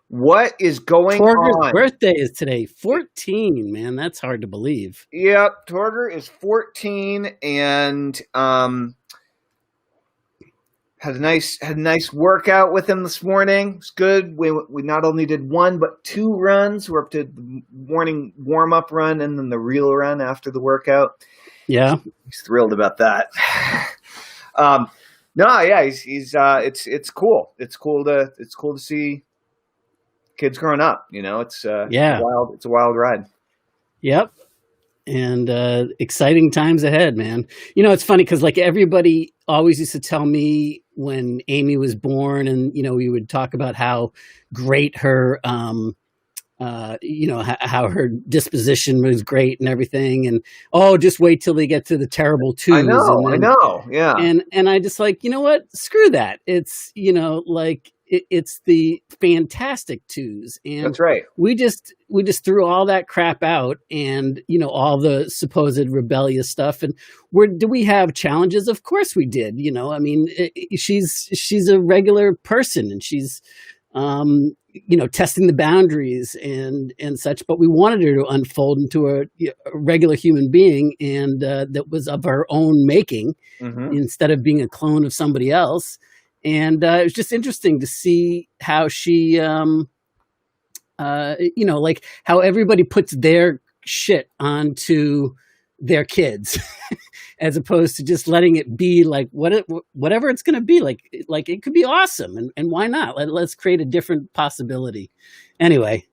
What is going Torger's on? birthday is today. 14, man. That's hard to believe. Yep, Torger is 14 and had a nice workout with him this morning. It's good. We not only did one but two runs. We're up to the morning warm up run and then the real run after the workout. Yeah, he's thrilled about that. No, yeah, he's it's cool. It's cool to see kids growing up. You know, it's a wild ride. Yep. And exciting times ahead, man. You know, it's funny because like everybody always used to tell me when Amy was born, and you know, we would talk about how great her, you know, how her disposition was great and everything, and just wait till they get to the terrible twos. I know, yeah. And I just like, you know what? Screw that. It's, you know, like it's the fantastic twos, and that's right. We just threw all that crap out, and you know, all the supposed rebellious stuff. And do we have challenges? Of course we did. You know, I mean, she's a regular person, and she's you know, testing the boundaries and such, but we wanted her to unfold into a regular human being, and that was of her own making, instead of being a clone of somebody else. And it was just interesting to see how she, you know, like how everybody puts their shit onto their kids as opposed to just letting it be like whatever it's going to be. Like it could be awesome, and why not? Let's create a different possibility. Anyway,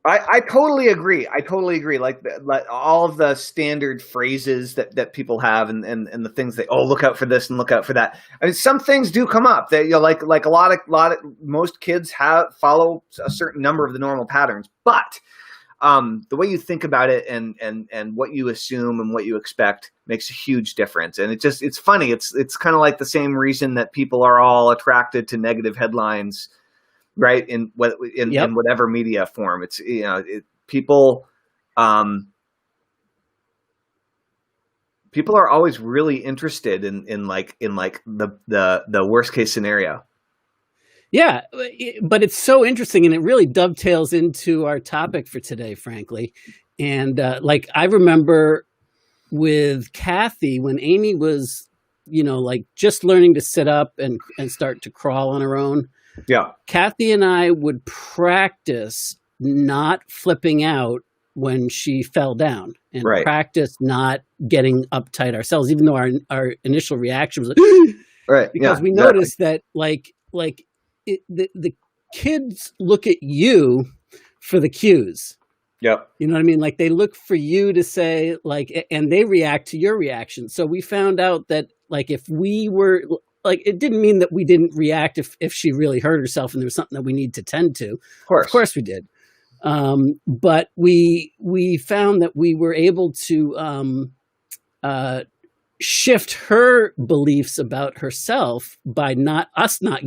I totally agree. Like all of the standard phrases that people have, and the things they look out for this and look out for that. I mean, some things do come up that, you know, like a lot of most kids follow a certain number of the normal patterns, but the way you think about it and what you assume and what you expect makes a huge difference. And it's funny. It's kind of like the same reason that people are all attracted to negative headlines, right? In whatever media form. It's, you know, people are always really interested in the worst case scenario. Yeah, but it's so interesting, and it really dovetails into our topic for today, frankly. And like I remember with Kathy, when Amy was, you know, like just learning to sit up and start to crawl on her own. Yeah, Kathy and I would practice not flipping out when she fell down, and practice not getting uptight ourselves, even though our initial reaction was like, right, because we noticed that like the kids look at you for the cues. Yep. You know what I mean? Like they look for you to say, like, and they react to your reaction. So we found out that like if we were like, it didn't mean that we didn't react if she really hurt herself and there was something that we need to tend to. Of course we did. But we found that we were able to shift her beliefs about herself by not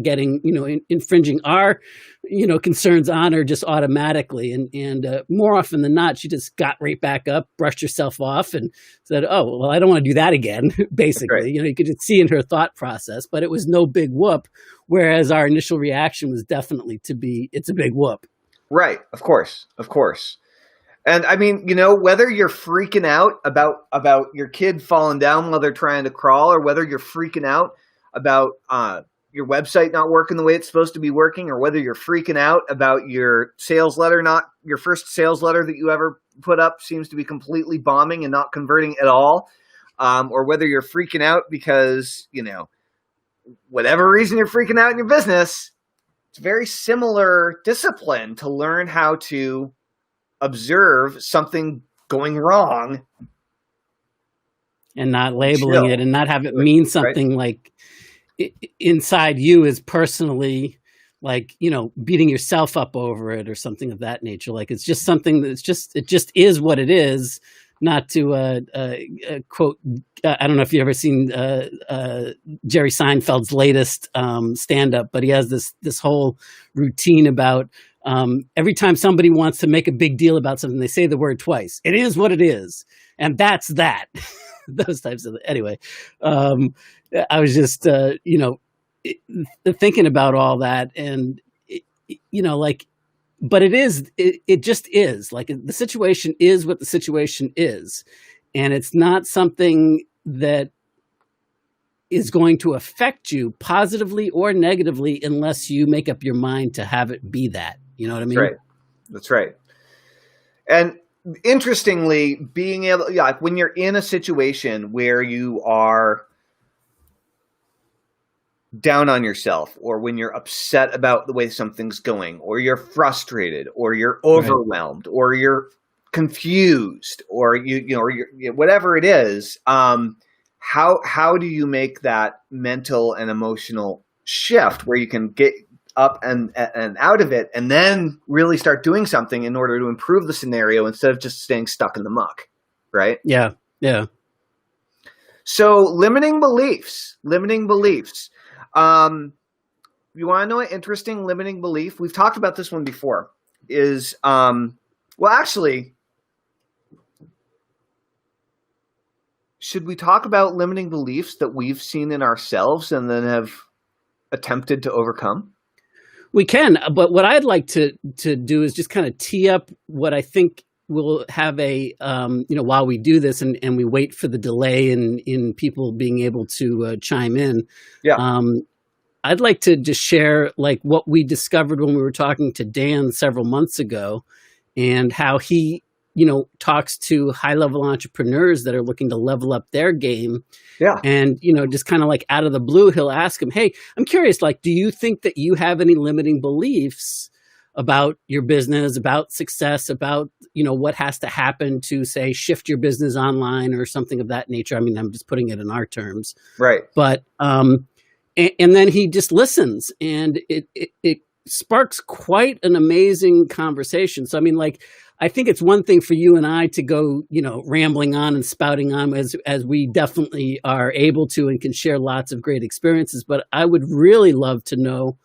getting, you know, infringing our, you know, concerns on her just automatically. And more often than not, she just got right back up, brushed herself off and said, oh, well, I don't want to do that again. Basically, right. You know, you could just see in her thought process, but it was no big whoop. Whereas our initial reaction was definitely it's a big whoop. Right. Of course. And I mean, you know, whether you're freaking out about your kid falling down while they're trying to crawl, or whether you're freaking out about your website not working the way it's supposed to be working, or whether you're freaking out about your first sales letter that you ever put up seems to be completely bombing and not converting at all, or whether you're freaking out because, you know, whatever reason you're freaking out in your business, it's very similar discipline to learn how to observe something going wrong and not labeling it and not have it mean something, right? Like inside you is personally, like, you know, beating yourself up over it or something of that nature. Like it's just something it just is what it is. Not to quote, I don't know if you've ever seen Jerry Seinfeld's latest stand-up, but he has this whole routine about every time somebody wants to make a big deal about something, they say the word twice. It is what it is. And that's that. Those types of, anyway. I was just, you know, thinking about all that. And, you know, like but it just is. Like, the situation is what the situation is, and it's not something that is going to affect you positively or negatively unless you make up your mind to have it be that. You know what I mean? That's right. And interestingly, being able, yeah, like when you're in a situation where you are down on yourself, or when you're upset about the way something's going, or you're frustrated, or you're overwhelmed, right, or you're confused, or or whatever it is, how do you make that mental and emotional shift where you can get up and out of it, and then really start doing something in order to improve the scenario instead of just staying stuck in the muck, right? Yeah, yeah. So limiting beliefs. You want to know an interesting limiting belief? We've talked about this one before. Is well, actually, should we talk about limiting beliefs that we've seen in ourselves and then have attempted to overcome? We can, but what I'd like to do is just kind of tee up what I think we'll have a, while we do this and we wait for the delay in people being able to chime in. Yeah. I'd like to just share like what we discovered when we were talking to Dan several months ago, and how he, talks to high-level entrepreneurs that are looking to level up their game. Yeah. And, just kind of like out of the blue, he'll ask him, hey, I'm curious, like, do you think that you have any limiting beliefs about your business, about success, about, what has to happen to, say, shift your business online or something of that nature? I mean, I'm just putting it in our terms. Right. But, and then he just listens, and it sparks quite an amazing conversation. So, I mean, like, I think it's one thing for you and I to go, rambling on and spouting on as we definitely are able to and can share lots of great experiences. But I would really love to know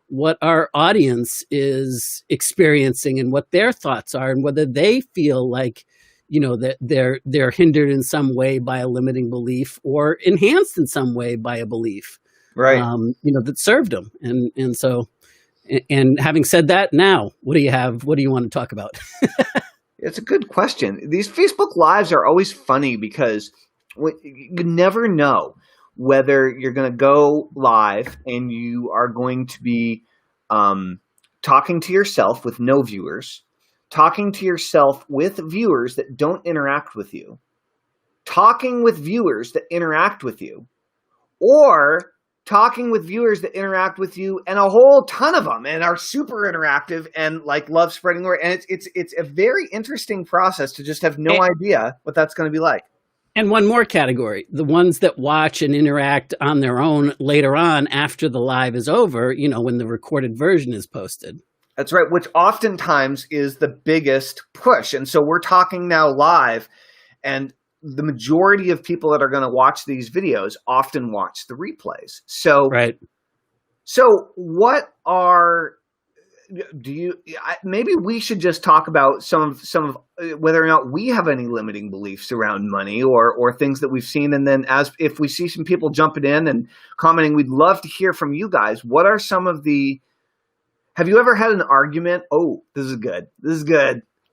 what our audience is experiencing and what their thoughts are, and whether they feel like, that they're hindered in some way by a limiting belief or enhanced in some way by a belief, right? That served them. And so. And having said that, now, what do you have? What do you want to talk about? It's a good question. These Facebook Lives are always funny because you never know whether you're going to go live and you are going to be talking to yourself with no viewers, talking to yourself with viewers that don't interact with you, talking with viewers that interact with you, or talking with viewers that interact with you and a whole ton of them and are super interactive and like love spreading the word. And it's a very interesting process to just have no idea what that's going to be like. And one more category, the ones that watch and interact on their own later on after the live is over, when the recorded version is posted. That's right, which oftentimes is the biggest push. And so we're talking now live, and the majority of people that are going to watch these videos often watch the replays. So, right. So maybe we should just talk about some of whether or not we have any limiting beliefs around money or things that we've seen. And then if we see some people jumping in and commenting, we'd love to hear from you guys. What are some of have you ever had an argument? Oh, this is good.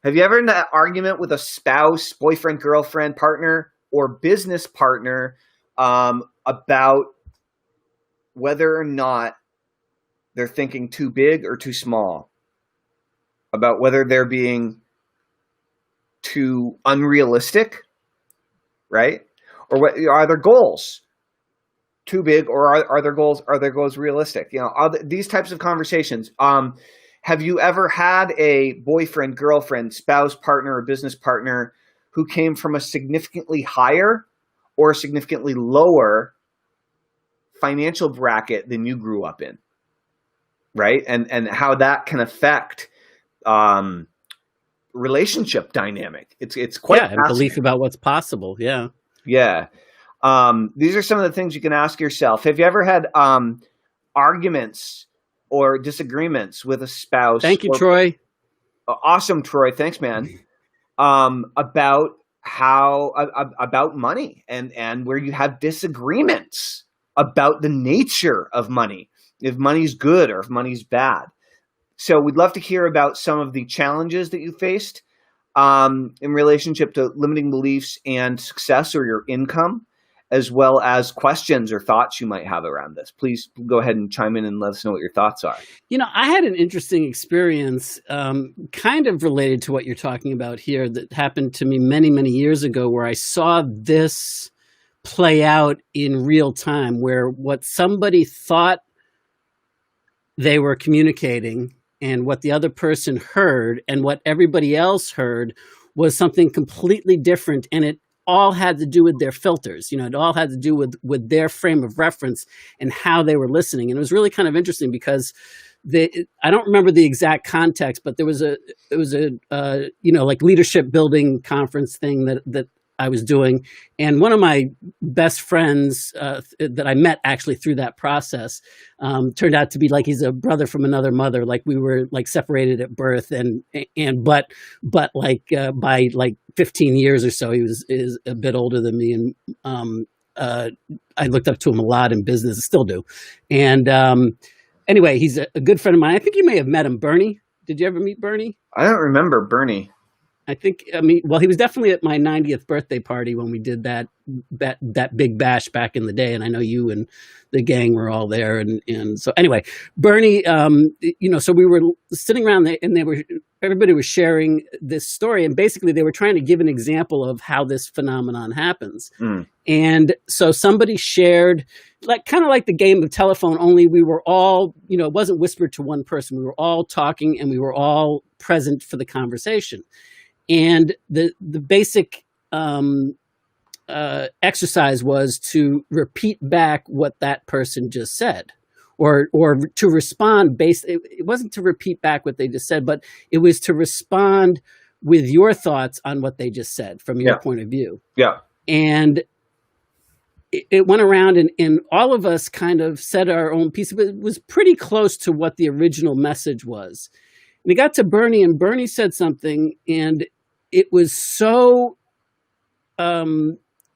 Have you ever had an argument with a spouse, boyfriend, girlfriend, partner, or business partner about whether or not they're thinking too big or too small? About whether they're being too unrealistic, right? Or what are their goals too big, or are their goals realistic? These types of conversations. Have you ever had a boyfriend, girlfriend, spouse, partner, or business partner who came from a significantly higher or a significantly lower financial bracket than you grew up in, right? And how that can affect relationship dynamic. It's quite and belief about what's possible. Yeah. Yeah. These are some of the things you can ask yourself. Have you ever had arguments or disagreements with a spouse? Thank you, Troy. Awesome, Troy. Thanks, man. About about money and where you have disagreements about the nature of money, if money's good or if money's bad. So we'd love to hear about some of the challenges that you faced in relationship to limiting beliefs and success or your income, as well as questions or thoughts you might have around this. Please go ahead and chime in and let us know what your thoughts are. I had an interesting experience, kind of related to what you're talking about here, that happened to me many, many years ago, where I saw this play out in real time, where what somebody thought they were communicating and what the other person heard and what everybody else heard was something completely different. And it all had to do with their filters. It all had to do with their frame of reference and how they were listening. And it was really kind of interesting because I don't remember the exact context, but it was a like leadership building conference thing that I was doing. And one of my best friends that I met actually through that process turned out to be like, he's a brother from another mother. Like we were like separated at birth but like by like 15 years or so, he is a bit older than me. And I looked up to him a lot in business, still do. And anyway, he's a good friend of mine. I think you may have met him, Bernie. Did you ever meet Bernie? I don't remember Bernie. Well, he was definitely at my 90th birthday party when we did that big bash back in the day. And I know you and the gang were all there. And so anyway, Bernie, so we were sitting around there and everybody was sharing this story. And basically they were trying to give an example of how this phenomenon happens. Mm. And so somebody shared kind of like the game of telephone, only we were all, it wasn't whispered to one person. We were all talking and we were all present for the conversation. And the basic exercise was to repeat back what that person just said, or to respond it wasn't to repeat back what they just said, but it was to respond with your thoughts on what they just said from your point of view. Yeah. And it went around and all of us kind of said our own piece, but it was pretty close to what the original message was. And it got to Bernie, and Bernie said something, and it was so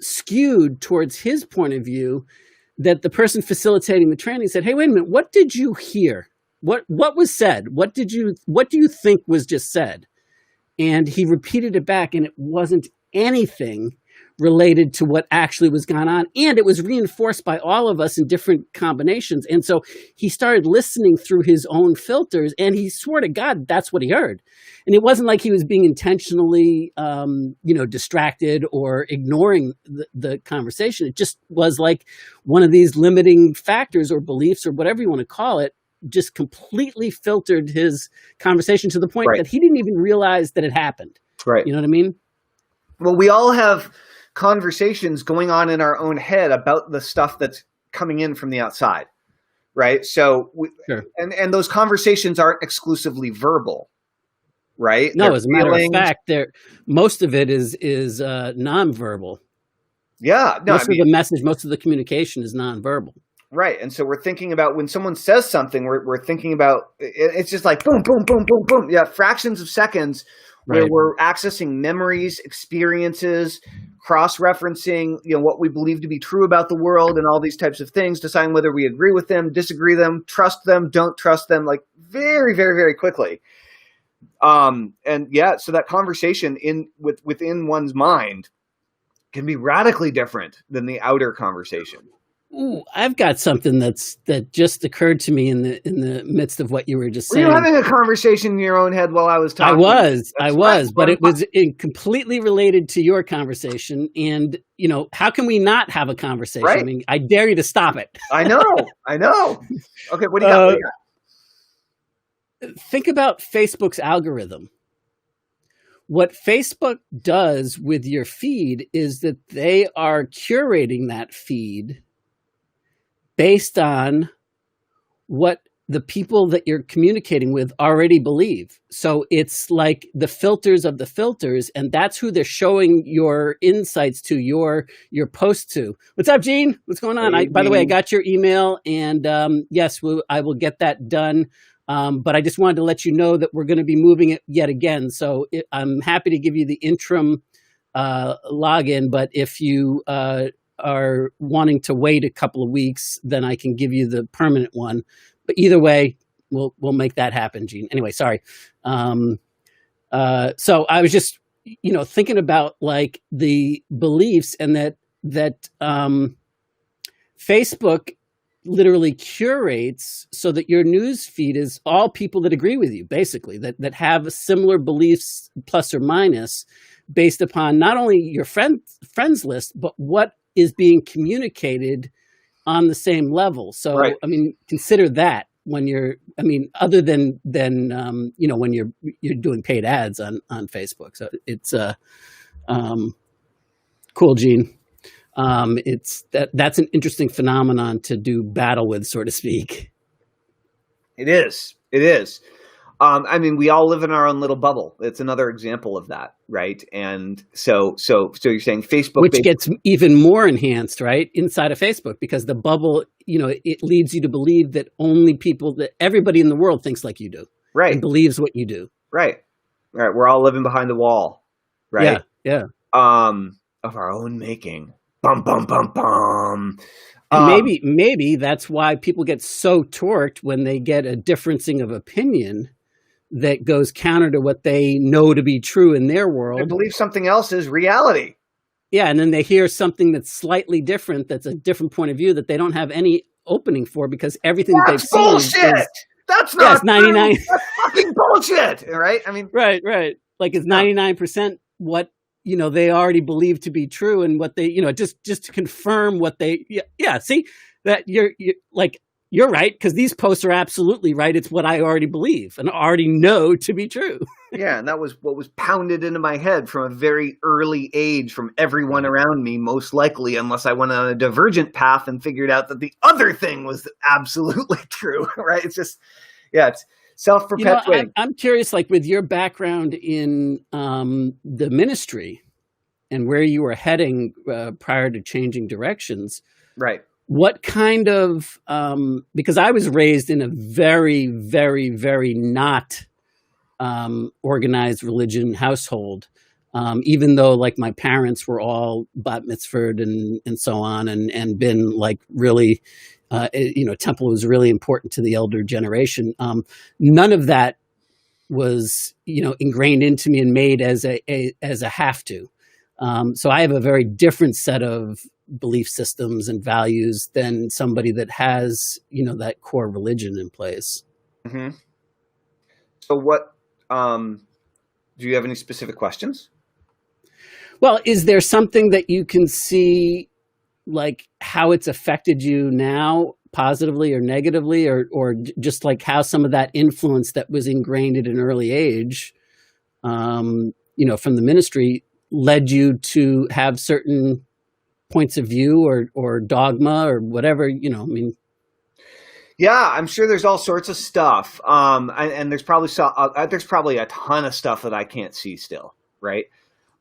skewed towards his point of view that the person facilitating the training said, "Hey, wait a minute, what did you hear? What was said? What do you think was just said?" And he repeated it back, and it wasn't anything related to what actually was going on. And it was reinforced by all of us in different combinations. And so he started listening through his own filters, and he swore to God that's what he heard. And it wasn't like he was being intentionally, distracted or ignoring the conversation. It just was like one of these limiting factors or beliefs or whatever you want to call it, just completely filtered his conversation to the point that he didn't even realize that it happened. Right. You know what I mean? Well, we all have conversations going on in our own head about the stuff that's coming in from the outside, right? So, and those conversations aren't exclusively verbal, right? No, as a matter of fact, most of it is nonverbal. Yeah, no, most of the message, most of the communication is nonverbal. Right, and so we're thinking about when someone says something, we're thinking about it's just like boom, boom, boom, boom, boom. Yeah, fractions of seconds. Where we're accessing memories, experiences, cross-referencing, what we believe to be true about the world and all these types of things, deciding whether we agree with them, disagree them, trust them, don't trust them, like very, very, very quickly. So that conversation within one's mind can be radically different than the outer conversation. Ooh, I've got something that just occurred to me in the midst of what you were just saying. Were you having a conversation in your own head while I was talking? I was, but it was completely related to your conversation. And, how can we not have a conversation? Right. I mean, I dare you to stop it. I know. Okay, what do you got? Think about Facebook's algorithm. What Facebook does with your feed is that they are curating that feed based on what the people that you're communicating with already believe. So it's like the filters of the filters, and that's who they're showing your insights to, your post to. What's up, Gene? What's going on? By the way, I got your email, and yes, I will get that done. But I just wanted to let you know that we're going to be moving it yet again. So I'm happy to give you the interim login, but if you are wanting to wait a couple of weeks, then I can give you the permanent one. But either way, we'll make that happen, Gene. Anyway, sorry. So I was just, thinking about like the beliefs, and that Facebook literally curates so that your news feed is all people that agree with you, basically, that have similar beliefs, plus or minus, based upon not only your friends list, but what is being communicated on the same level. So, Right. I mean, consider that when other than when you're doing paid ads on Facebook. So it's cool, Gene. That's an interesting phenomenon to do battle with, so to speak. It is. I mean, we all live in our own little bubble. It's another example of that, right? And so you're saying Facebook, which gets even more enhanced, right, inside of Facebook, because the bubble, it leads you to believe that that everybody in the world thinks like you do, right, and believes what you do, right. We're all living behind the wall, right? Yeah. Of our own making. Bum bum bum bum. And maybe that's why people get so torqued when they get a differencing of opinion that goes counter to what they know to be true in their world. They believe something else is reality. Yeah, and then they hear something that's slightly different, that's a different point of view that they don't have any opening for, because everything that's they've bullshit. seen is, that's not it's 99. That's fucking bullshit, right? I mean, right. Like it's 99% what they already believe to be true, and what they just to confirm what they see that you're right, because these posts are absolutely right. It's what I already believe and already know to be true. Yeah, and that was what was pounded into my head from a very early age from everyone around me, most likely, unless I went on a divergent path and figured out that the other thing was absolutely true, right? It's just, it's self-perpetuating. I'm curious, like with your background in the ministry and where you were heading prior to changing directions, right? What kind of, because I was raised in a very, very, very not organized religion household, even though like my parents were all bat mitzvahed and so on, and been like really, temple was really important to the elder generation. None of that was, ingrained into me and made as a have to. So I have a very different set of belief systems and values than somebody that has, that core religion in place. Mm-hmm. So what, do you have any specific questions? Well, is there something that you can see, like how it's affected you now, positively or negatively, or just like how some of that influence that was ingrained at an early age, from the ministry led you to have certain points of view or dogma or whatever, Yeah, I'm sure there's all sorts of stuff. And there's probably a ton of stuff that I can't see still. Right.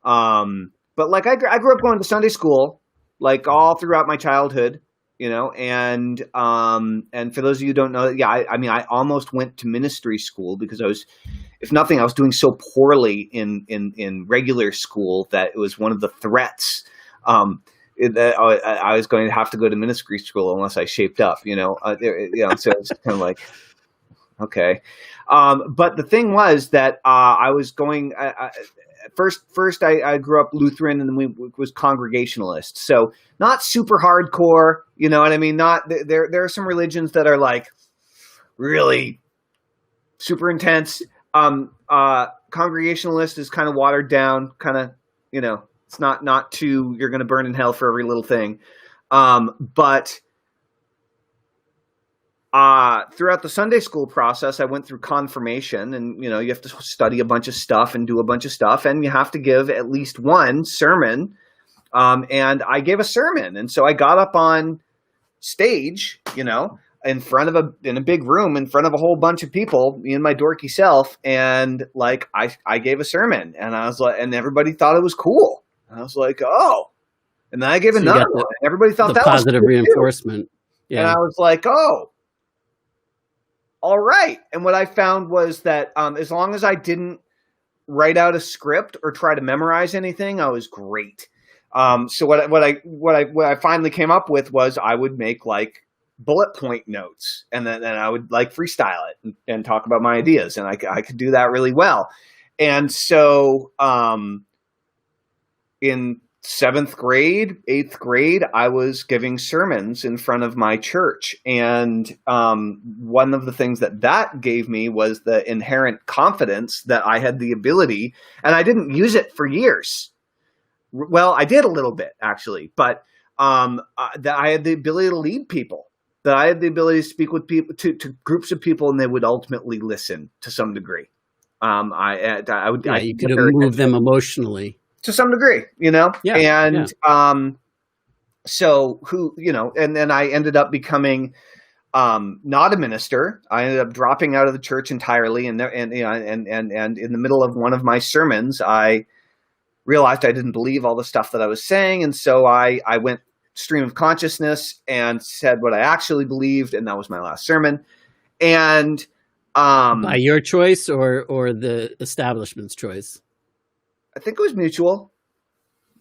But like I grew up going to Sunday school, like all throughout my childhood, and for those of you who don't know, I almost went to ministry school because if nothing, I was doing so poorly in regular school that it was one of the threats. I was going to have to go to ministry school unless I shaped up, so it's kind of like, okay. But the thing was that I was going first I grew up Lutheran, and then we was Congregationalist, so not super hardcore, you know what I mean? Not there are some religions that are like really super intense. Congregationalist is kind of watered down, kind of, it's not too, you're going to burn in hell for every little thing. But throughout the Sunday school process, I went through confirmation, and, you have to study a bunch of stuff and do a bunch of stuff, and you have to give at least one sermon. And I gave a sermon. And so I got up on stage, in a big room in front of a whole bunch of people, me and my dorky self. And like, I gave a sermon, and I was like, and everybody thought it was cool. I was like, oh, and then I gave another one. Everybody thought that was positive cool reinforcement. Yeah. And I was like, oh, all right. And what I found was that as long as I didn't write out a script or try to memorize anything, I was great. So what I finally came up with was I would make like bullet point notes, and then I would like freestyle it and talk about my ideas, and I could do that really well. And so in 7th grade, 8th grade, I was giving sermons in front of my church. And one of the things that gave me was the inherent confidence that I had the ability, and I didn't use it for years. Well, I did a little bit actually, but that I had the ability to lead people, that I had the ability to speak with people, to groups of people, and they would ultimately listen to some degree. I would, Yeah, you could move them emotionally. To some degree, you know? Yeah. And so and then I ended up becoming not a minister. I ended up dropping out of the church entirely, and in the middle of one of my sermons, I realized I didn't believe all the stuff that I was saying, and so I went stream of consciousness and said what I actually believed, and that was my last sermon. And by your choice or the establishment's choice? I think it was mutual.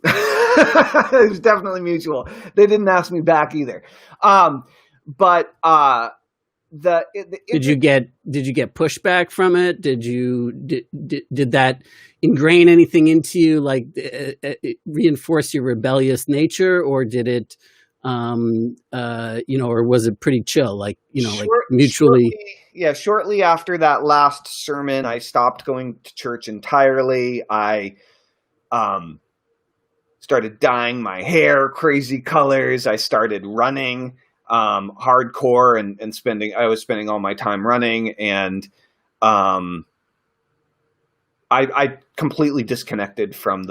It was definitely mutual. They didn't ask me back either. Did you get pushback from it? Did that ingrain anything into you, like reinforce your rebellious nature, or did it, or was it pretty chill, like mutually? Shortly after that last sermon, I stopped going to church entirely. I started dyeing my hair crazy colors. I started running hardcore and I was spending all my time running, and I completely disconnected from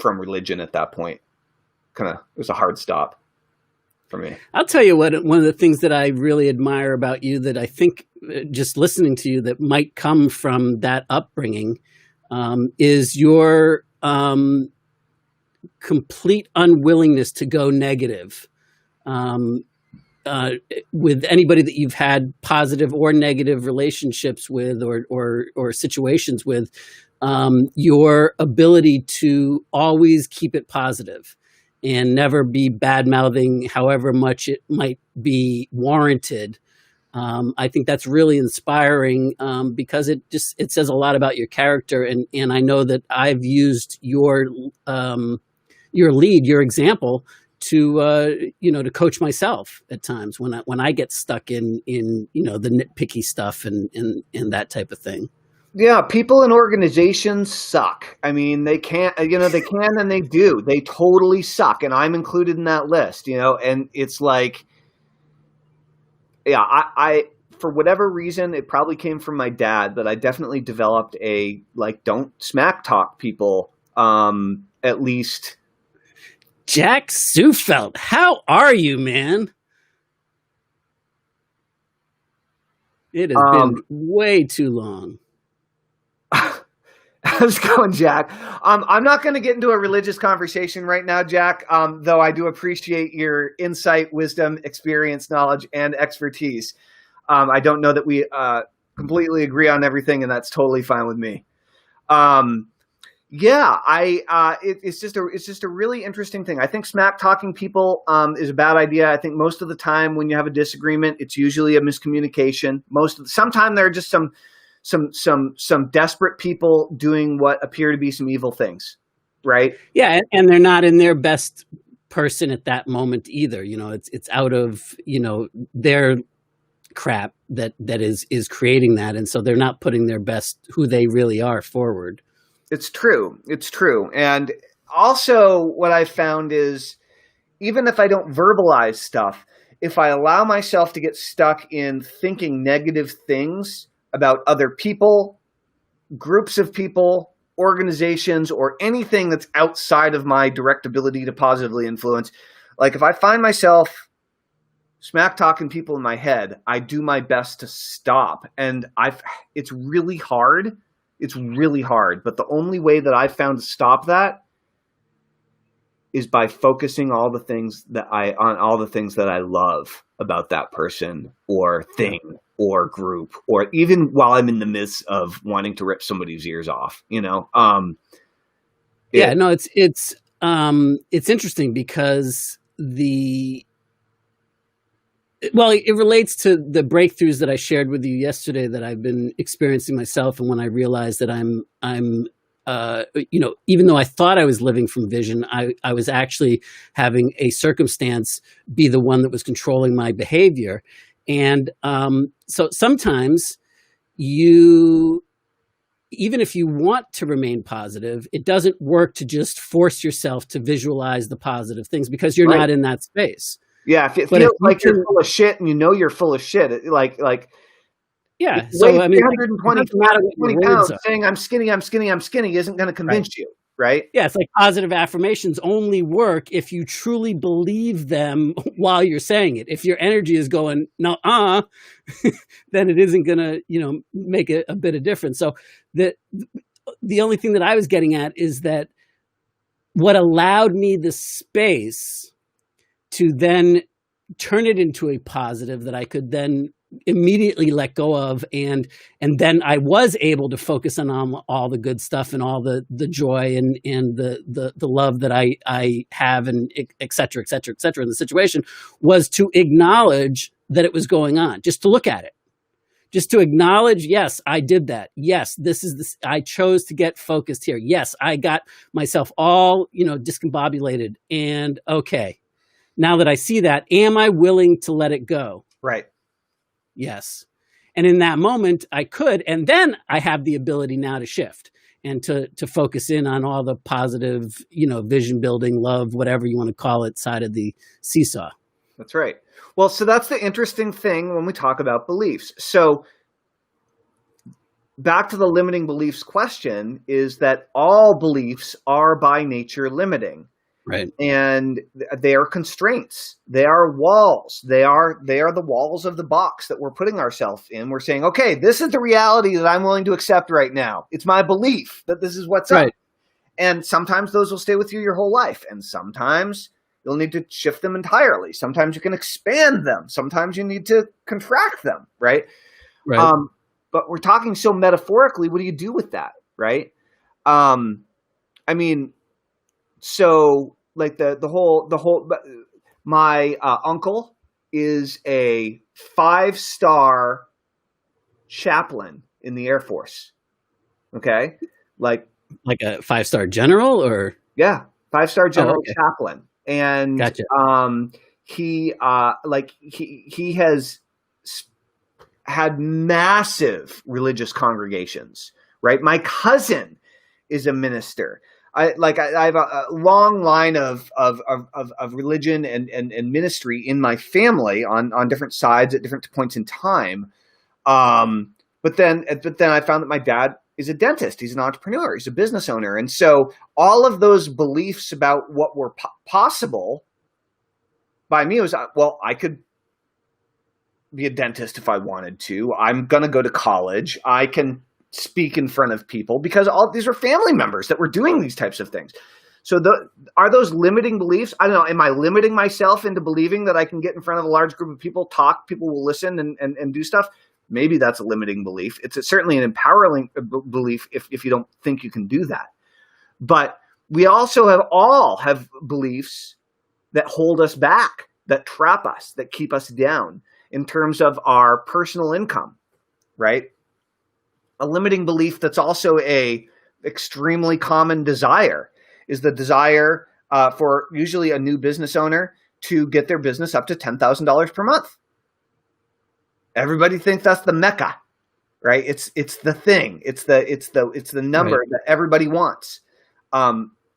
religion at that point. It was a hard stop for me. I'll tell you what, one of the things that I really admire about you, that I think just listening to you, that might come from that upbringing, is your complete unwillingness to go negative. With anybody that you've had positive or negative relationships with, or situations with, your ability to always keep it positive and never be bad-mouthing, however much it might be warranted. I think that's really inspiring, because it says a lot about your character. And I know that I've used your example to coach myself at times when I get stuck in the nitpicky stuff and that type of thing. Yeah, people and organizations suck. I mean, they can and they do. They totally suck, and I'm included in that list. And it's like, yeah, I for whatever reason, it probably came from my dad, but I definitely developed don't smack talk people. At least. Jack Sufelt, how are you, man? It has been way too long. How's it going, Jack? I'm not going to get into a religious conversation right now, Jack, though I do appreciate your insight, wisdom, experience, knowledge, and expertise. I don't know that we completely agree on everything, and that's totally fine with me. It's just a really interesting thing. I think smack talking people is a bad idea. I think most of the time when you have a disagreement, it's usually a miscommunication. Sometimes there are just some desperate people doing what appear to be some evil things, right? Yeah, and they're not in their best person at that moment either. It's out of their crap that is creating that, and so they're not putting their best, who they really are, forward. It's true. And also what I found is, even if I don't verbalize stuff, if I allow myself to get stuck in thinking negative things about other people, groups of people, organizations, or anything that's outside of my direct ability to positively influence, like if I find myself smack talking people in my head, I do my best to stop. And it's really hard. It's really hard, but the only way that I've found to stop that is by focusing on all the things that I love about that person or thing or group, or even while I'm in the midst of wanting to rip somebody's ears off, it's interesting because Well, it relates to the breakthroughs that I shared with you yesterday that I've been experiencing myself, and when I realized that even though I thought I was living from vision, I was actually having a circumstance be the one that was controlling my behavior. And so sometimes even if you want to remain positive, it doesn't work to just force yourself to visualize the positive things because you're not in that space. Yeah, if it feels like you're full of shit and you know you're full of shit, yeah. So I mean, 320 pounds saying I'm skinny isn't going to convince you, right? Yeah, it's like positive affirmations only work if you truly believe them while you're saying it. If your energy is going no, then it isn't going to make a bit of difference. So the only thing that I was getting at is that what allowed me the space to then turn it into a positive that I could then immediately let go of, and then I was able to focus on all the good stuff and all the joy and the love that I have, and et cetera, et cetera, et cetera in the situation, was to acknowledge that it was going on, just to look at it, just to acknowledge, yes, I did that. Yes, I chose to get focused here. Yes, I got myself all, discombobulated, and okay. Now that I see that, am I willing to let it go? Right. Yes. And in that moment I could, and then I have the ability now to shift and to focus in on all the positive, vision building, love, whatever you want to call it, side of the seesaw. That's right. Well, so that's the interesting thing when we talk about beliefs. So back to the limiting beliefs question is that all beliefs are by nature limiting. Right. And they are constraints. They are walls. They are the walls of the box that we're putting ourselves in. We're saying, okay, this is the reality that I'm willing to accept right now. It's my belief that this is what's up. And sometimes those will stay with you your whole life. And sometimes you'll need to shift them entirely. Sometimes you can expand them. Sometimes you need to contract them. Right. But we're talking so metaphorically. What do you do with that? Right. So like my uncle is a 5-star chaplain in the Air Force. Okay. Like a 5-star general or? Yeah. 5-star general chaplain. And, gotcha. He has had massive religious congregations, right? My cousin is a minister. I have a long line of religion and ministry in my family on different sides at different points in time. But then I found that my dad is a dentist. He's an entrepreneur. He's a business owner. And so all of those beliefs about what were possible by me was, well, I could be a dentist if I wanted to. I'm going to go to college. I can speak in front of people because all these are family members that were doing these types of things. So are those limiting beliefs? I don't know. Am I limiting myself into believing that I can get in front of a large group of people, talk, people will listen and do stuff? Maybe that's a limiting belief. It's certainly an empowering belief if you don't think you can do that. But we also all have beliefs that hold us back, that trap us, that keep us down in terms of our personal income, right? A limiting belief that's also a extremely common desire is the desire for usually a new business owner to get their business up to $10,000 per month. Everybody thinks that's the mecca, right? It's the thing. It's the number that everybody wants.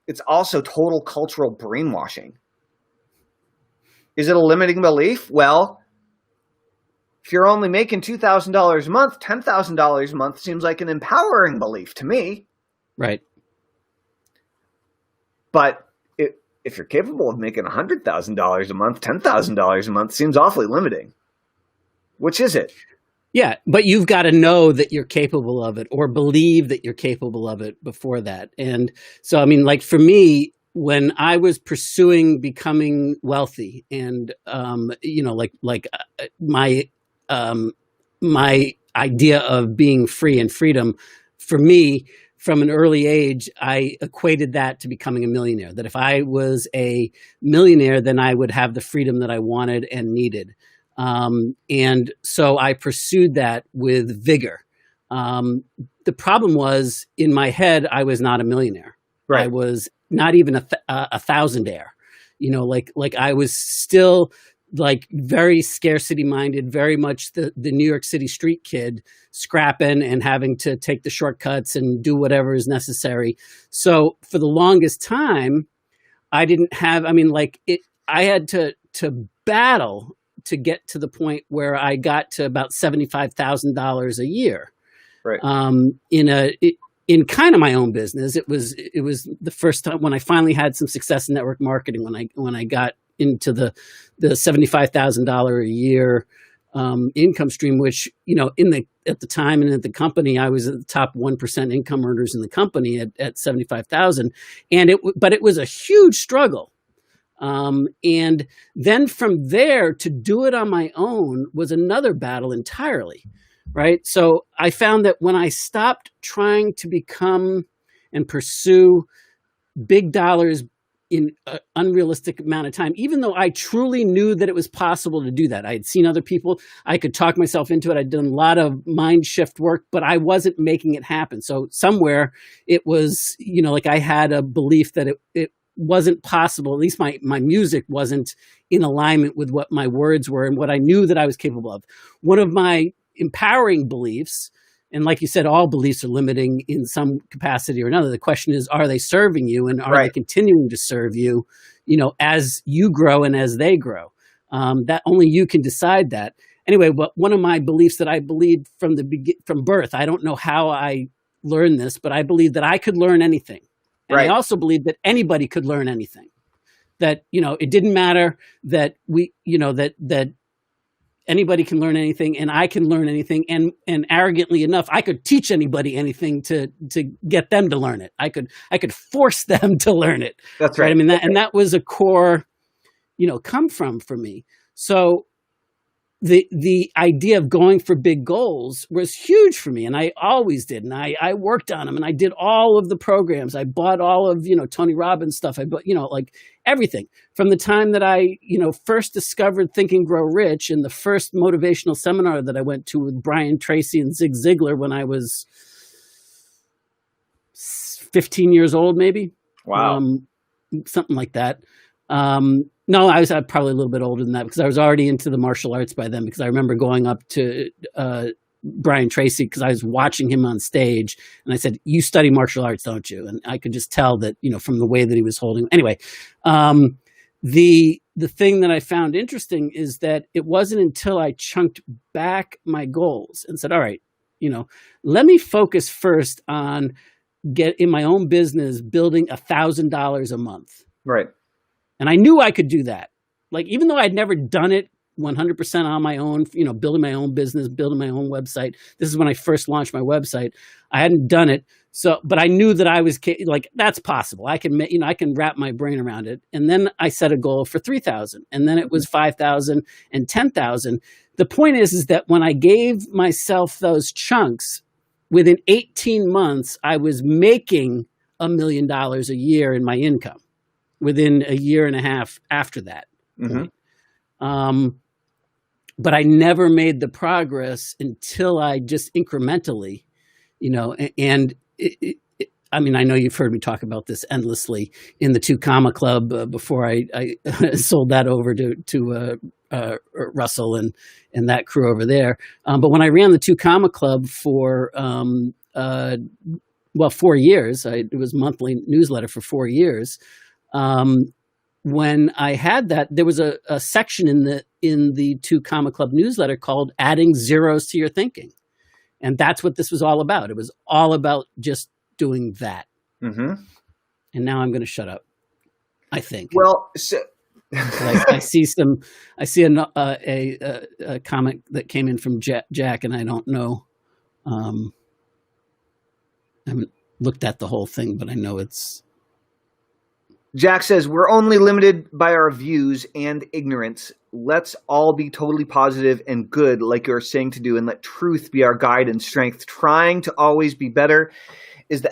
It's also total cultural brainwashing. Is it a limiting belief? Well, if you're only making $2,000 a month, $10,000 a month seems like an empowering belief to me. Right. But if you're capable of making $100,000 a month, $10,000 a month seems awfully limiting. Which is it? Yeah, but you've got to know that you're capable of it or believe that you're capable of it before that. And so, I mean, like for me, when I was pursuing becoming wealthy and, my idea of being free and freedom, for me, from an early age, I equated that to becoming a millionaire. That if I was a millionaire, then I would have the freedom that I wanted and needed. And so I pursued that with vigor. The problem was, in my head, I was not a millionaire. Right. I was not even a thousandaire. Like I was still like very scarcity minded, very much the New York City street kid, scrapping and having to take the shortcuts and do whatever is necessary. So for the longest time, I didn't have, I mean, like I had to battle to get to the point where I got to about $75,000 a year. Right. In kind of my own business. It was the first time when I finally had some success in network marketing, when I got into the $75,000 a year income stream, which, at the time and at the company, I was at the top 1% income earners in the company at 75,000. But it was a huge struggle. And then from there to do it on my own was another battle entirely. Right. So I found that when I stopped trying to become and pursue big dollars in an unrealistic amount of time, even though I truly knew that it was possible to do that. I had seen other people, I could talk myself into it. I'd done a lot of mind shift work, but I wasn't making it happen. So somewhere it was, like I had a belief that it wasn't possible. At least my music wasn't in alignment with what my words were and what I knew that I was capable of. One of my empowering beliefs, and like you said, all beliefs are limiting in some capacity or another. The question is, are they serving you, and are they continuing to serve you, as you grow and as they grow? That only you can decide that. Anyway, one of my beliefs that I believed from birth, I don't know how I learned this, but I believed that I could learn anything. And I also believed that anybody could learn anything. That, it didn't matter that that anybody can learn anything, and I can learn anything. And arrogantly enough, I could teach anybody anything to get them to learn it. I could force them to learn it. That's right. I mean, that was a core, come from for me. So the idea of going for big goals was huge for me, and I always did. And I worked on them, and I did all of the programs. I bought all of, Tony Robbins stuff. I bought, like everything from the time that I, first discovered Think and Grow Rich, and the first motivational seminar that I went to with Brian Tracy and Zig Ziglar when I was 15 years old, maybe. Wow. Something like that. No, I was probably a little bit older than that, because I was already into the martial arts by then, because I remember going up to Brian Tracy because I was watching him on stage, and I said, "You study martial arts, don't you?" And I could just tell that, from the way that he was holding. Anyway, the thing that I found interesting is that it wasn't until I chunked back my goals and said, all right, let me focus first on in my own business, building $1,000 a month. Right. And I knew I could do that. Like, even though I'd never done it 100% on my own, building my own business, building my own website. This is when I first launched my website. I hadn't done it. So, but I knew that I was like, that's possible. I can, I can wrap my brain around it. And then I set a goal for 3,000, and then it was 5,000 and 10,000. The point is that when I gave myself those chunks, within 18 months, I was making $1 million a year in my income within a year and a half after that. Mm-hmm. But I never made the progress until I just incrementally, and I mean, I know you've heard me talk about this endlessly in the 2 Comma Club before I sold that over to Russell and that crew over there. But when I ran the 2 Comma Club for 4 years, it was monthly newsletter for 4 years. When I had that, there was a section in the 2 Comma Club newsletter called "Adding Zeros to Your Thinking," and that's what this was all about. It was all about just doing that. Mm-hmm. And now I'm going to shut up, I think. Well, so I see a comment that came in from Jack, and I don't know. I haven't looked at the whole thing, but I know it's. Jack says, we're only limited by our views and ignorance. Let's all be totally positive and good, like you're saying to do, and let truth be our guide and strength. Trying to always be better is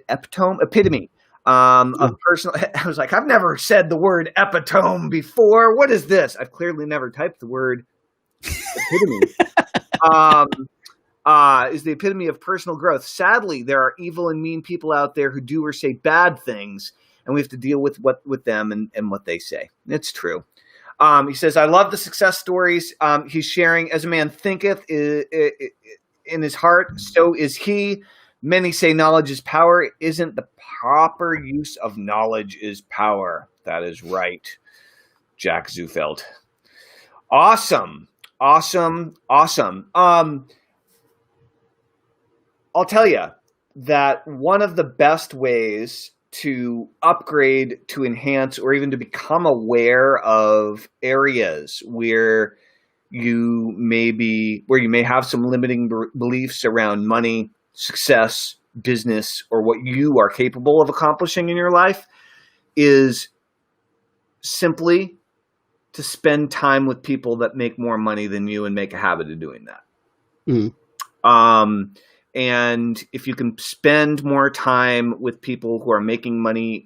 epitome of personal. I was like, I've never said the word epitome before. What is this? I've clearly never typed the word epitome. Um, is the epitome of personal growth. Sadly, there are evil and mean people out there who do or say bad things, and we have to deal with them and what they say. It's true. He says, I love the success stories he's sharing. As a man thinketh in his heart, so is he. Many say knowledge is power. Isn't the proper use of knowledge is power? That is right, Jack Zufeld. Awesome. I'll tell you that one of the best ways to upgrade, to enhance, or even to become aware of areas where you may have some limiting beliefs around money, success, business, or what you are capable of accomplishing in your life is simply to spend time with people that make more money than you and make a habit of doing that. And if you can spend more time with people who are making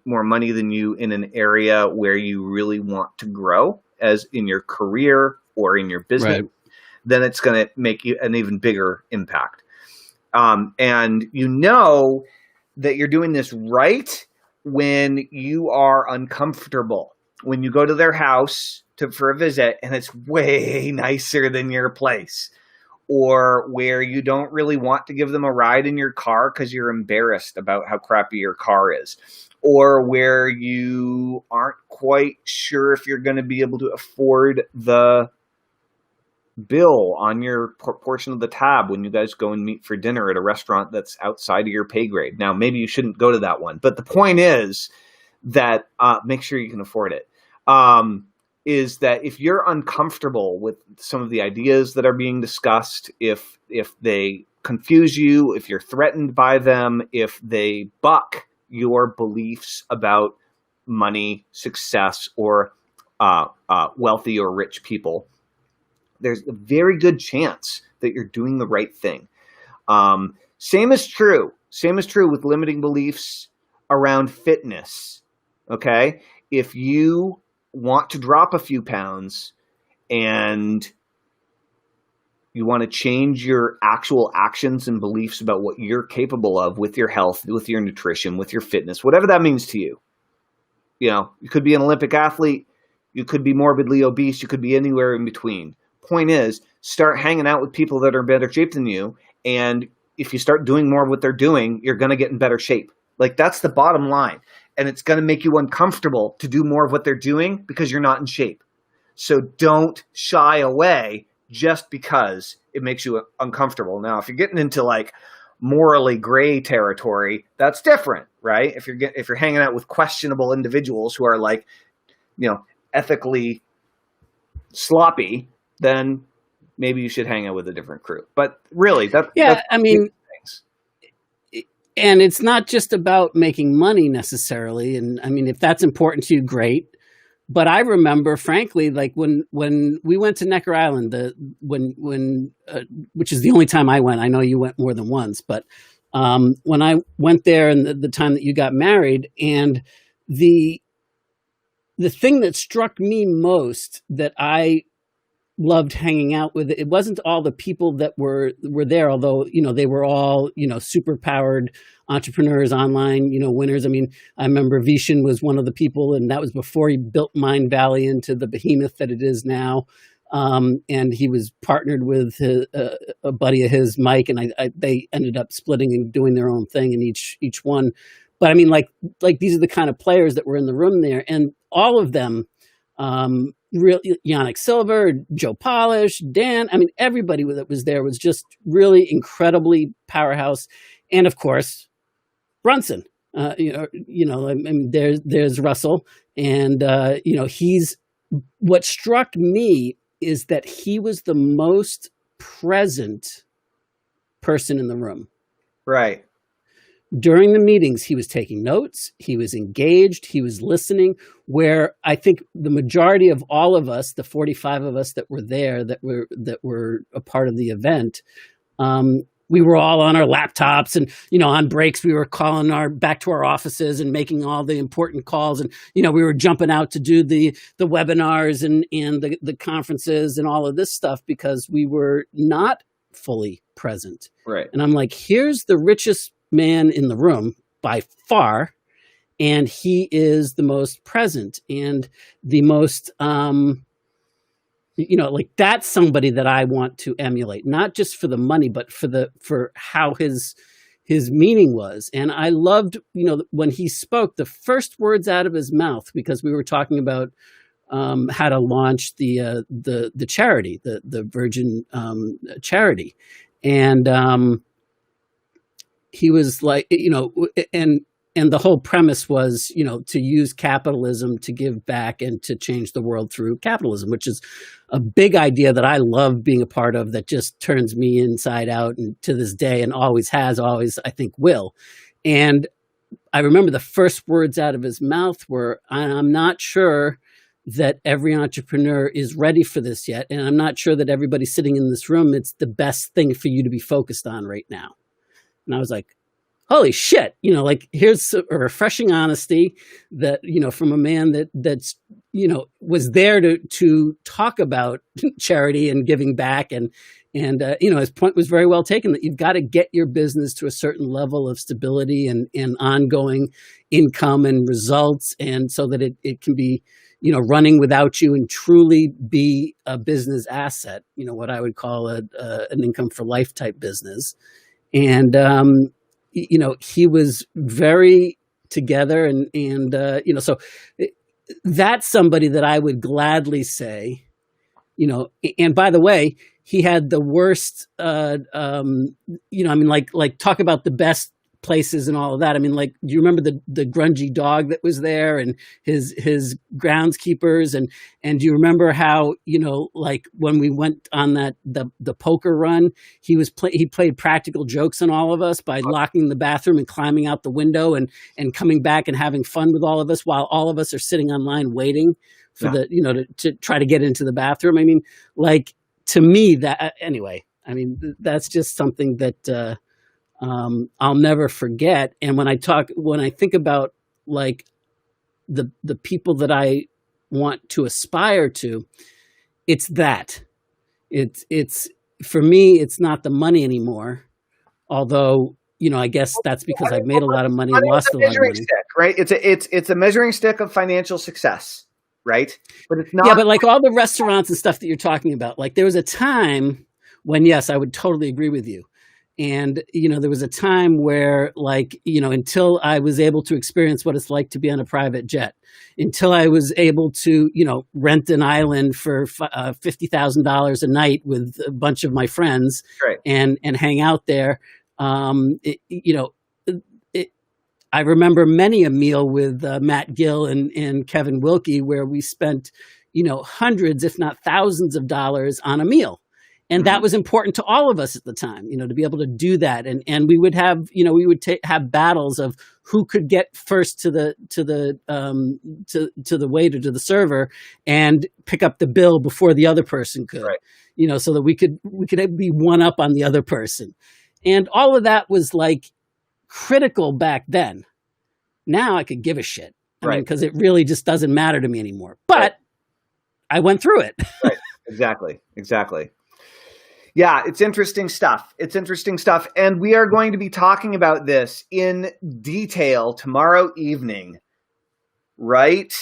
more money than you in an area where you really want to grow, as in your career or in your business, then it's going to make you an even bigger impact. And you know that you're doing this right when you are uncomfortable. When you go to their house for a visit and it's way nicer than your place, or where you don't really want to give them a ride in your car because you're embarrassed about how crappy your car is, or where you aren't quite sure if you're going to be able to afford the bill on your portion of the tab when you guys go and meet for dinner at a restaurant that's outside of your pay grade. Now, maybe you shouldn't go to that one, but the point is that make sure you can afford it. Is that if you're uncomfortable with some of the ideas that are being discussed, if they confuse you, if you're threatened by them, if they buck your beliefs about money, success, or wealthy or rich people, there's a very good chance that you're doing the right thing. Same is true with limiting beliefs around fitness. Okay? If you want to drop a few pounds and you want to change your actual actions and beliefs about what you're capable of with your health, with your nutrition, with your fitness, whatever that means to you. You know, you could be an Olympic athlete, you could be morbidly obese, you could be anywhere in between. Point is, start hanging out with people that are in better shape than you, and if you start doing more of what they're doing, you're going to get in better shape. Like, that's the bottom line. And it's going to make you uncomfortable to do more of what they're doing because you're not in shape. So don't shy away just because it makes you uncomfortable. Now, if you're getting into like morally gray territory, that's different, right? If you're hanging out with questionable individuals who are like, you know, ethically sloppy, then maybe you should hang out with a different crew. But really, that's I mean, and it's not just about making money necessarily. And I mean, if that's important to you, great. But I remember, frankly, like when we went to Necker Island, which is the only time I went. I know you went more than once, but when I went there and the time that you got married, and the thing that struck me most that I loved hanging out with, it wasn't all the people that were there, although, you know, they were all, you know, super powered entrepreneurs, online, you know, winners. I mean, I remember Vishen was one of the people, and that was before he built Mind Valley into the behemoth that it is now. And he was partnered with a buddy of his, Mike, and they ended up splitting and doing their own thing in each one. But I mean, like these are the kind of players that were in the room there, and all of them, Yannick Silver, Joe Polish, Dan. I mean, everybody that was there was just really incredibly powerhouse. And of course, Brunson. I mean, there's Russell, and you know, what struck me is that he was the most present person in the room. Right. During the meetings, he was taking notes, he was engaged, he was listening, where I think the majority of all of us, the 45 of us that were there, that were a part of the event, we were all on our laptops and, on breaks, we were calling back to our offices and making all the important calls. And, we were jumping out to do the webinars and the conferences and all of this stuff because we were not fully present. Right. And I'm like, here's the richest man in the room by far. And he is the most present and the most, that's somebody that I want to emulate, not just for the money, but for how his meaning was. And I loved, when he spoke, the first words out of his mouth, because we were talking about how to launch the charity, the Virgin charity. And he was like, and the whole premise was, to use capitalism to give back and to change the world through capitalism, which is a big idea that I love being a part of, that just turns me inside out, and to this day, and always has, always, I think will. And I remember the first words out of his mouth were, I'm not sure that every entrepreneur is ready for this yet. And I'm not sure that everybody sitting in this room, it's the best thing for you to be focused on right now. And I was like, holy shit, here's a refreshing honesty that, from a man that's, was there to talk about charity and giving back. And his point was very well taken, that you've got to get your business to a certain level of stability and ongoing income and results. And so that it can be, running without you and truly be a business asset, what I would call an income for life type business. And, he was very together and so that's somebody that I would gladly say, and by the way, he had the worst, like talk about the best places and all of that. I mean, like, do you remember the grungy dog that was there and his groundskeepers? And do you remember how, like when we went on the poker run, he played practical jokes on all of us by locking the bathroom and climbing out the window and coming back and having fun with all of us while all of us are sitting online waiting for to try to get into the bathroom. I mean, like, to me, that anyway, I mean, that's just something that, I'll never forget. And when I think about like the people that I want to aspire to, it's that it's for me, it's not the money anymore. Although, I guess that's because I've made a lot of money and lost a lot of money. Stick, right? It's a measuring stick of financial success, right? But it's not. Yeah, but like all the restaurants and stuff that you're talking about, like there was a time when, yes, I would totally agree with you. And, there was a time where, like, until I was able to experience what it's like to be on a private jet, until I was able to, rent an island for $50,000 a night with a bunch of my friends, right, and hang out there. I remember many a meal with Matt Gill and Kevin Wilkie where we spent, hundreds, if not thousands of dollars on a meal. And that was important to all of us at the time, to be able to do that. And we would have, have battles of who could get first to the waiter, to the server, and pick up the bill before the other person could, right, so that we could be one up on the other person. And all of that was like critical back then. Now I could give a shit, because it really just doesn't matter to me anymore. But right, I went through it. Right. Exactly. Yeah, it's interesting stuff. And we are going to be talking about this in detail tomorrow evening, right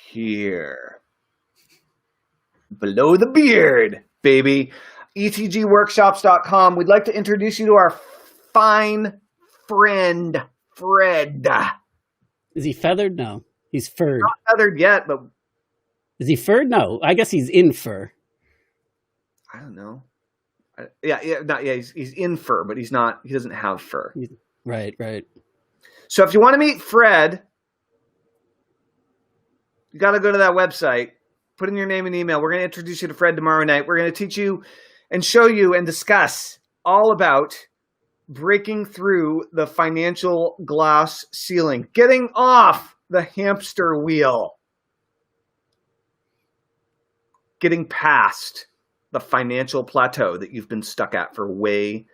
here. Below the beard, baby. ETGworkshops.com. We'd like to introduce you to our fine friend, Fred. Is he feathered? No, he's furred. Not feathered yet, but... Is he furred? No, I guess he's in fur. I don't know. He's in fur, but he's not. He doesn't have fur. Right. So if you want to meet Fred, you got to go to that website. Put in your name and email. We're going to introduce you to Fred tomorrow night. We're going to teach you and show you and discuss all about breaking through the financial glass ceiling, getting off the hamster wheel, getting past the financial plateau that you've been stuck at for way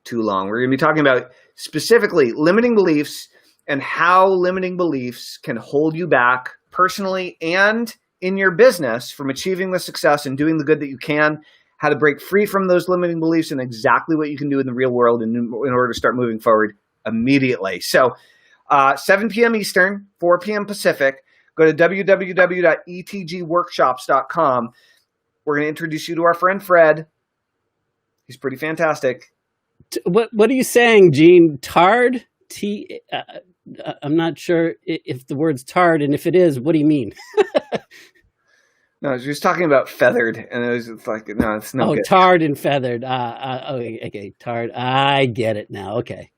too long. We're going to be talking about specifically limiting beliefs and how limiting beliefs can hold you back personally and in your business from achieving the success and doing the good that you can, how to break free from those limiting beliefs, and exactly what you can do in the real world in order to start moving forward immediately. So 7 p.m. Eastern, 4 p.m. Pacific, go to www.etgworkshops.com. We're going to introduce you to our friend Fred. He's pretty fantastic. What are you saying, Gene? Tard? I'm not sure if the word's tard, and if it is, what do you mean? No, she was talking about feathered, and it's like, no, it's no good. Tarred and feathered. Okay, tarred. I get it now. Okay.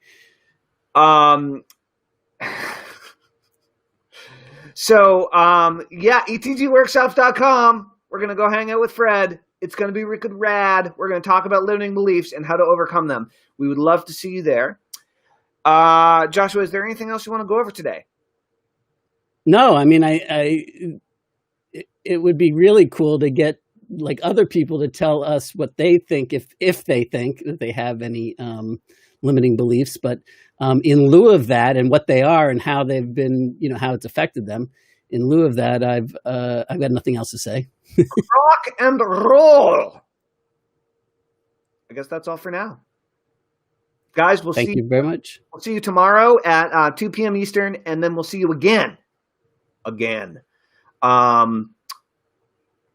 etgworkshops.com. We're going to go hang out with Fred. It's going to be wicked rad. We're going to talk about limiting beliefs and how to overcome them. We would love to see you there. Joshua, is there anything else you want to go over today? No, I mean, it would be really cool to get like other people to tell us what they think, if they think that they have any limiting beliefs, but in lieu of that and what they are and how they've been, how it's affected them. In lieu of that, I've got nothing else to say. Rock and roll. I guess that's all for now. Guys, Thank you very much. We'll see you tomorrow at 2 p.m. Eastern, and then we'll see you again at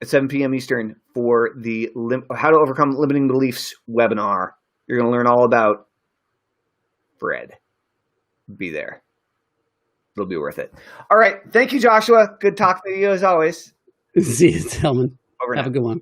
7 p.m. Eastern for the How to Overcome Limiting Beliefs webinar. You're going to learn all about Fred. Be there. It'll be worth it. All right. Thank you, Joshua. Good talking to you as always. See you, Tillman. Over Have now. a good one.